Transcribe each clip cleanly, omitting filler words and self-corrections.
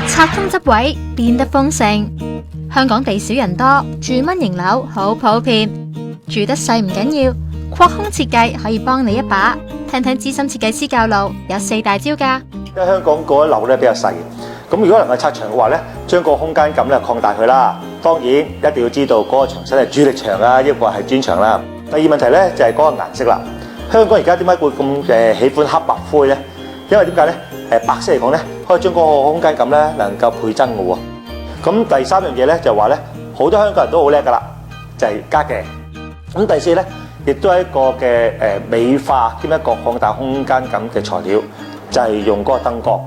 拆通執位變得豐盛。香港地少人多，住蚊型樓好普遍。住得細唔緊要，擴空設計可以幫你一把。聽聽資深設計師教路，有4大招㗎。因為香港嗰啲樓咧比較細，咁如果能夠拆牆嘅話咧，將個空間感咧擴大佢啦。當然一定要知道嗰個牆身係主力牆啊，抑或係磚牆啦。第二問題咧就係嗰個顏色啦。香港而家點解會咁喜歡黑白灰咧？因為點解咧？白色嚟講咧，可以將嗰個空間感咧能夠倍增嘅喎。咁第三樣嘢咧就話咧，好多香港人都好叻㗎啦，就係加鏡。咁第四咧，亦都係一個嘅美化兼一個擴大空間感嘅材料，就係用嗰個燈光。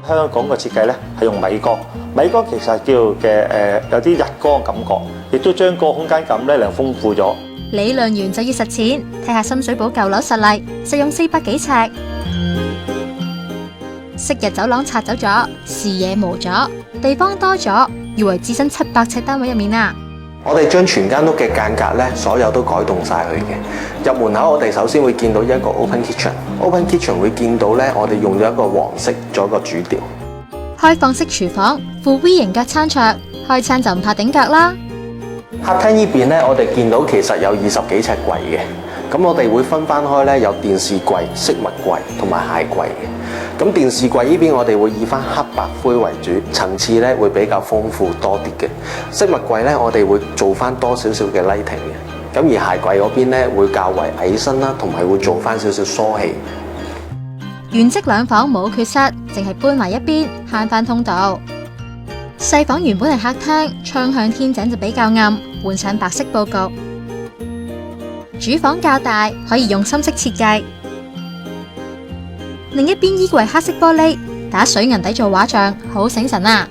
香港嘅設計咧係用米光，米光其實叫嘅有啲日光嘅感覺，亦都將個空間感咧嚟豐富咗。理論完就要實踐，睇下深水埗舊樓實例，實用400幾尺，昔日走廊拆走咗，視野冇咗，地方多咗，以為置身700尺單位入面啊！我哋將全間屋嘅間隔咧，所有都改動晒佢嘅。入門口我哋首先會見到一個 open kitchen，open kitchen 會見到咧，我哋用咗一個黃色做一個主調。開放式廚房，副 V 型格餐桌，開餐就唔怕頂格啦。客廳呢邊咧，我哋見到其實有20幾尺櫃嘅，咁我哋會分翻開咧，有電視櫃、飾物櫃同埋鞋櫃嘅。咁電視櫃呢邊我哋會以翻黑白灰為主，層次咧會比較豐富多啲嘅。飾物櫃咧我哋會做翻多少少嘅 lighting 嘅。咁而鞋櫃嗰邊咧會較為矮身啦，同埋會做翻少少疏氣。原則2房冇缺失，淨係搬埋一邊，慳翻通道。細房原本係客廳，窗向天井就比較暗，換上白色佈局。主房較大，可以用深色設計。另一邊衣櫃黑色玻璃，打水銀底做畫像，好醒神啊！